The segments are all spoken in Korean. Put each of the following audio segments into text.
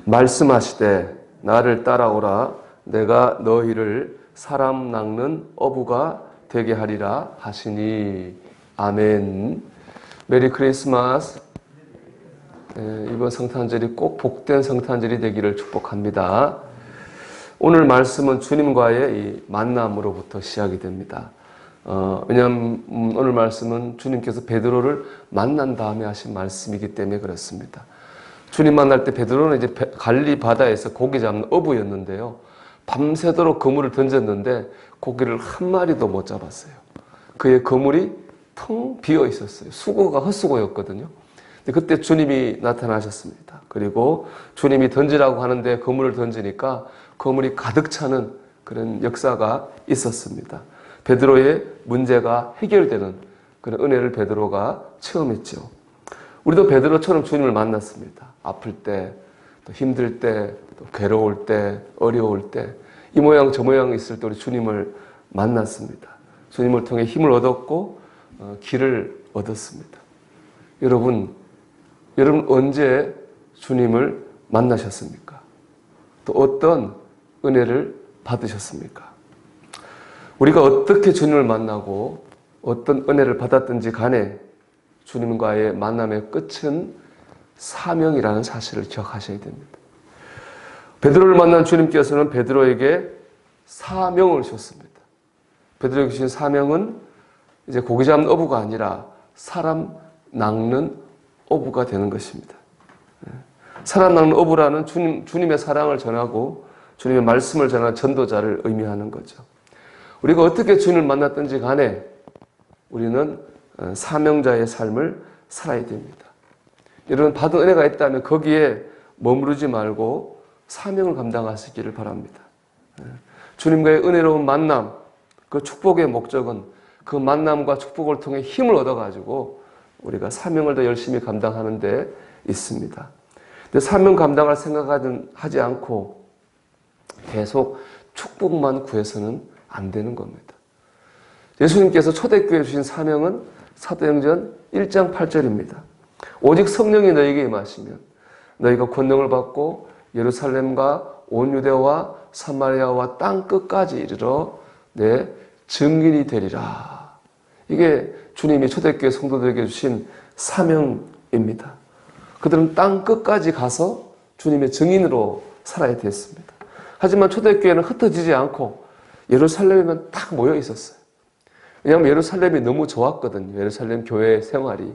말씀하시되 나를 따라오라. 내가 너희를 사람 낚는 어부가 되게 하리라 하시니. 아멘. 메리 크리스마스. 이번 성탄절이 꼭 복된 성탄절이 되기를 축복합니다. 오늘 말씀은 주님과의 이 만남으로부터 시작이 됩니다. 왜냐하면 오늘 말씀은 주님께서 베드로를 만난 다음에 하신 말씀이기 때문에 그렇습니다. 주님 만날 때 베드로는 이제 갈릴리 바다에서 고기 잡는 어부였는데요. 밤새도록 그물을 던졌는데 고기를 한 마리도 못 잡았어요. 그의 그물이 텅 비어 있었어요. 수고가 헛수고였거든요. 그때 주님이 나타나셨습니다. 그리고 주님이 던지라고 하는데 그물을 던지니까 그물이 가득 차는 그런 역사가 있었습니다. 베드로의 문제가 해결되는 그런 은혜를 베드로가 체험했죠. 우리도 베드로처럼 주님을 만났습니다. 아플 때, 또 힘들 때, 또 괴로울 때, 어려울 때, 이 모양 저 모양 있을 때 우리 주님을 만났습니다. 주님을 통해 힘을 얻었고 길을 얻었습니다. 여러분 언제 주님을 만나셨습니까? 또 어떤 은혜를 받으셨습니까? 우리가 어떻게 주님을 만나고 어떤 은혜를 받았든지 간에 주님과의 만남의 끝은 사명이라는 사실을 기억하셔야 됩니다. 베드로를 만난 주님께서는 베드로에게 사명을 주셨습니다. 베드로에게 주신 사명은 이제 고기 잡는 어부가 아니라 사람 낚는 어부가 되는 것입니다. 사람 낚는 어부라는 주님의 사랑을 전하고 주님의 말씀을 전하는 전도자를 의미하는 거죠. 우리가 어떻게 주님을 만났든지 간에 우리는 사명자의 삶을 살아야 됩니다. 여러분 받은 은혜가 있다면 거기에 머무르지 말고 사명을 감당하시기를 바랍니다. 주님과의 은혜로운 만남, 그 축복의 목적은 그 만남과 축복을 통해 힘을 얻어가지고 우리가 사명을 더 열심히 감당하는 데 있습니다. 근데 사명 감당할 생각은 하지 않고 계속 축복만 구해서는 안 되는 겁니다. 예수님께서 초대교회에 주신 사명은 사도행전 1장 8절입니다. 오직 성령이 너희에게 임하시면 너희가 권능을 받고 예루살렘과 온 유대와 사마리아와 땅 끝까지 이르러 내 증인이 되리라. 이게 주님이 초대교회 성도들에게 주신 사명입니다. 그들은 땅 끝까지 가서 주님의 증인으로 살아야 됐습니다. 하지만 초대교회는 흩어지지 않고 예루살렘에만 딱 모여 있었어요. 왜냐하면 예루살렘이 너무 좋았거든요. 예루살렘 교회 생활이.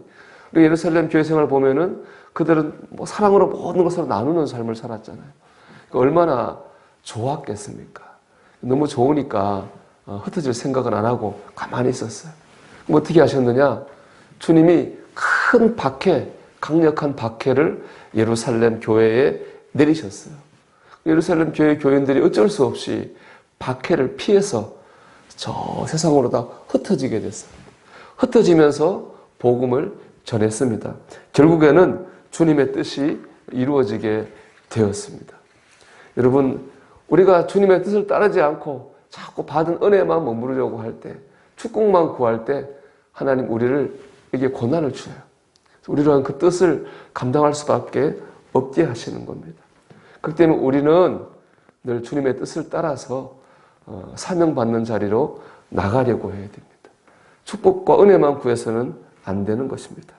그리고 예루살렘 교회 생활을 보면은 그들은 사랑으로 모든 것을 나누는 삶을 살았잖아요. 얼마나 좋았겠습니까? 너무 좋으니까 흩어질 생각은 안 하고 가만히 있었어요. 그럼 어떻게 하셨느냐? 주님이 큰 박해, 강력한 박해를 예루살렘 교회에 내리셨어요. 예루살렘 교회 교인들이 어쩔 수 없이 박해를 피해서 저 세상으로 다 흩어지게 됐어요. 흩어지면서 복음을 전했습니다. 결국에는 주님의 뜻이 이루어지게 되었습니다. 여러분, 우리가 주님의 뜻을 따르지 않고 자꾸 받은 은혜만 머무르려고 할 때, 축복만 구할 때 하나님 우리에게 고난을 주어요. 우리는 그 뜻을 감당할 수밖에 없게 하시는 겁니다. 그렇기 때문에 우리는 늘 주님의 뜻을 따라서 사명받는 자리로 나가려고 해야 됩니다. 축복과 은혜만 구해서는 안 되는 것입니다.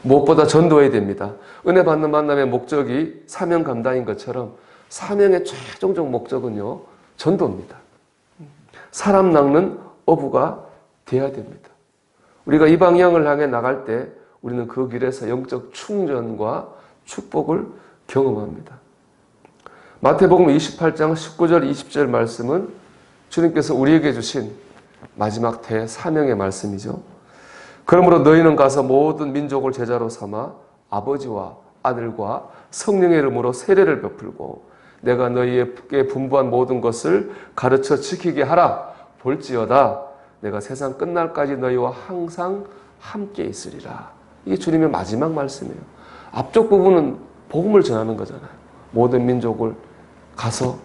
무엇보다 전도해야 됩니다. 은혜 받는 만남의 목적이 사명 감당인 것처럼 사명의 최종적 목적은요, 전도입니다. 사람 낚는 어부가 되어야 됩니다. 우리가 이 방향을 향해 나갈 때 우리는 그 길에서 영적 충전과 축복을 경험합니다. 마태복음 28장 19절 20절 말씀은 주님께서 우리에게 주신 마지막 대사명의 말씀이죠. 그러므로 너희는 가서 모든 민족을 제자로 삼아 아버지와 아들과 성령의 이름으로 세례를 베풀고 내가 너희에게 분부한 모든 것을 가르쳐 지키게 하라. 볼지어다 내가 세상 끝날까지 너희와 항상 함께 있으리라. 이게 주님의 마지막 말씀이에요. 앞쪽 부분은 복음을 전하는 거잖아요. 모든 민족을 가서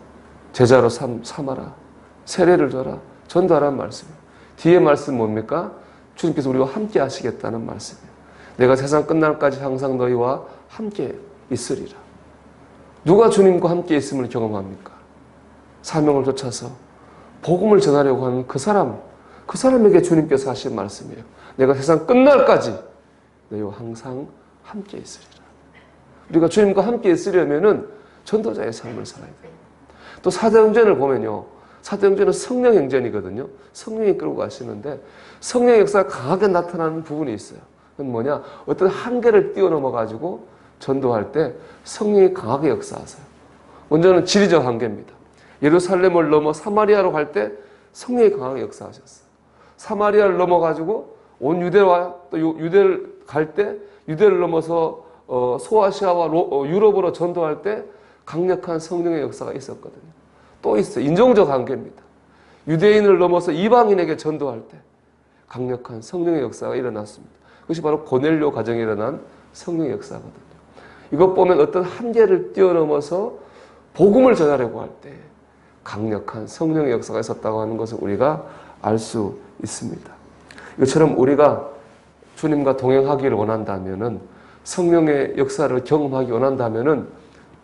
제자로 삼아라. 세례를 줘라. 전도하라는 말씀이에요. 뒤에 말씀 뭡니까? 주님께서 우리와 함께 하시겠다는 말씀이에요. 내가 세상 끝날까지 항상 너희와 함께 있으리라. 누가 주님과 함께 있음을 경험합니까? 사명을 쫓아서 복음을 전하려고 하는 그 사람에게 주님께서 하신 말씀이에요. 내가 세상 끝날까지 너희와 항상 함께 있으리라. 우리가 주님과 함께 있으려면은 전도자의 삶을 살아야 돼요. 또 사도행전을 보면요. 사도행전은 성령 행전이거든요. 성령이 끌고 가시는데 성령의 역사가 강하게 나타나는 부분이 있어요. 그건 뭐냐? 어떤 한계를 뛰어넘어 가지고 전도할 때 성령이 강하게 역사하세요. 먼저는 지리적 한계입니다. 예루살렘을 넘어 사마리아로 갈 때 성령이 강하게 역사하셨어요. 사마리아를 넘어 가지고 온 유대와 또 유대를 갈 때 유대를 넘어서 소아시아와 유럽으로 전도할 때 강력한 성령의 역사가 있었거든요. 또 있어요. 인종적 한계입니다. 유대인을 넘어서 이방인에게 전도할 때 강력한 성령의 역사가 일어났습니다. 그것이 바로 고넬료 가정에 일어난 성령의 역사거든요. 이것 보면 어떤 한계를 뛰어넘어서 복음을 전하려고 할 때 강력한 성령의 역사가 있었다고 하는 것을 우리가 알 수 있습니다. 이것처럼 우리가 주님과 동행하기를 원한다면은 성령의 역사를 경험하기 원한다면은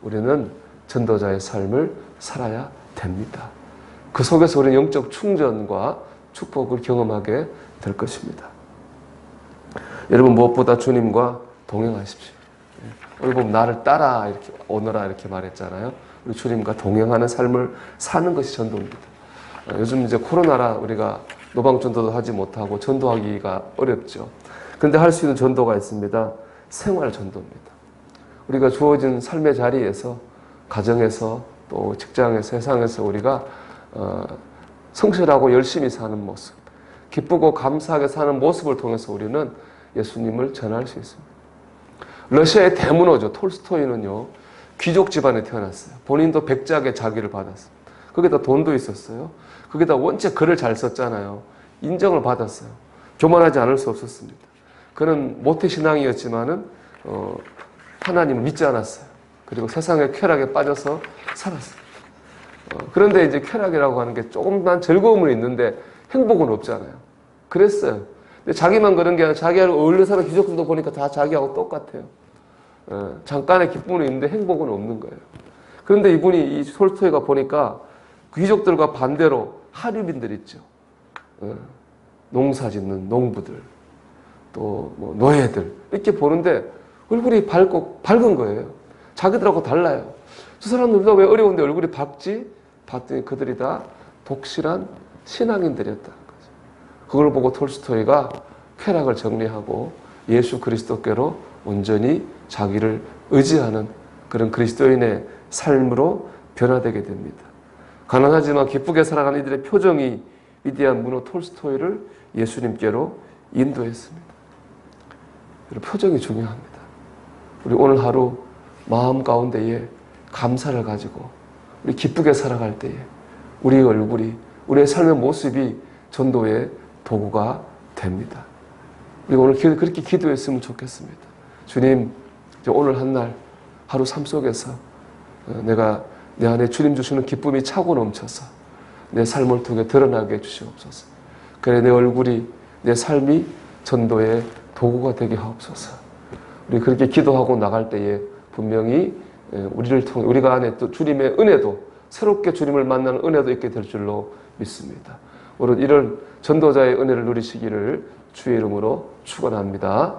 우리는 전도자의 삶을 살아야 됩니다. 그 속에서 우리는 영적 충전과 축복을 경험하게 될 것입니다. 여러분 무엇보다 주님과 동행하십시오. 오늘 보면 나를 따라 이렇게 오너라 이렇게 말했잖아요. 우리 주님과 동행하는 삶을 사는 것이 전도입니다. 요즘 이제 코로나라 우리가 노방 전도도 하지 못하고 전도하기가 어렵죠. 그런데 할 수 있는 전도가 있습니다. 생활 전도입니다. 우리가 주어진 삶의 자리에서 가정에서 또 직장에서 세상에서 우리가 성실하고 열심히 사는 모습, 기쁘고 감사하게 사는 모습을 통해서 우리는 예수님을 전할 수 있습니다. 러시아의 대문호죠. 톨스토이는요. 귀족 집안에 태어났어요. 본인도 백작의 자기를 받았어요. 거기다 돈도 있었어요. 거기다 원체 글을 잘 썼잖아요. 인정을 받았어요. 교만하지 않을 수 없었습니다. 그는 모태신앙이었지만은 하나님을 믿지 않았어요. 그리고 세상의 쾌락에 빠져서 살았어요. 그런데 이제 쾌락이라고 하는 게 조금만 즐거움은 있는데 행복은 없잖아요. 그랬어요. 근데 자기만 그런 게 아니라 자기하고 어울려 사는 귀족들도 보니까 다 자기하고 똑같아요. 잠깐의 기쁨은 있는데 행복은 없는 거예요. 그런데 이분이 이 톨스토이가 보니까 귀족들과 반대로 하류민들 있죠. 농사 짓는 농부들, 또 뭐 노예들 이렇게 보는데 얼굴이 밝은 거예요. 자기들하고 달라요. 저 사람들도 왜 어려운데 얼굴이 밝지? 봤더니 그들이 다 독실한 신앙인들이었다는 거죠. 그걸 보고 톨스토이가 쾌락을 정리하고 예수 그리스도께로 온전히 자기를 의지하는 그런 그리스도인의 삶으로 변화되게 됩니다. 가난하지만 기쁘게 살아가는 이들의 표정이 위대한 문호 톨스토이를 예수님께로 인도했습니다. 여러분, 표정이 중요합니다. 우리 오늘 하루 마음 가운데에 감사를 가지고 우리 기쁘게 살아갈 때에 우리의 얼굴이, 우리의 삶의 모습이 전도의 도구가 됩니다. 우리가 오늘 그렇게 기도했으면 좋겠습니다. 주님, 오늘 한 날 하루 삶 속에서 내가 내 안에 주님 주시는 기쁨이 차고 넘쳐서 내 삶을 통해 드러나게 해주시옵소서. 그래 내 얼굴이, 내 삶이 전도의 도구가 되게 하옵소서. 우리 그렇게 기도하고 나갈 때에 분명히 우리를 통해 우리가 안에 또 주님의 은혜도, 새롭게 주님을 만나는 은혜도 있게 될 줄로 믿습니다. 오늘 이런 전도자의 은혜를 누리시기를 주의 이름으로 축원합니다.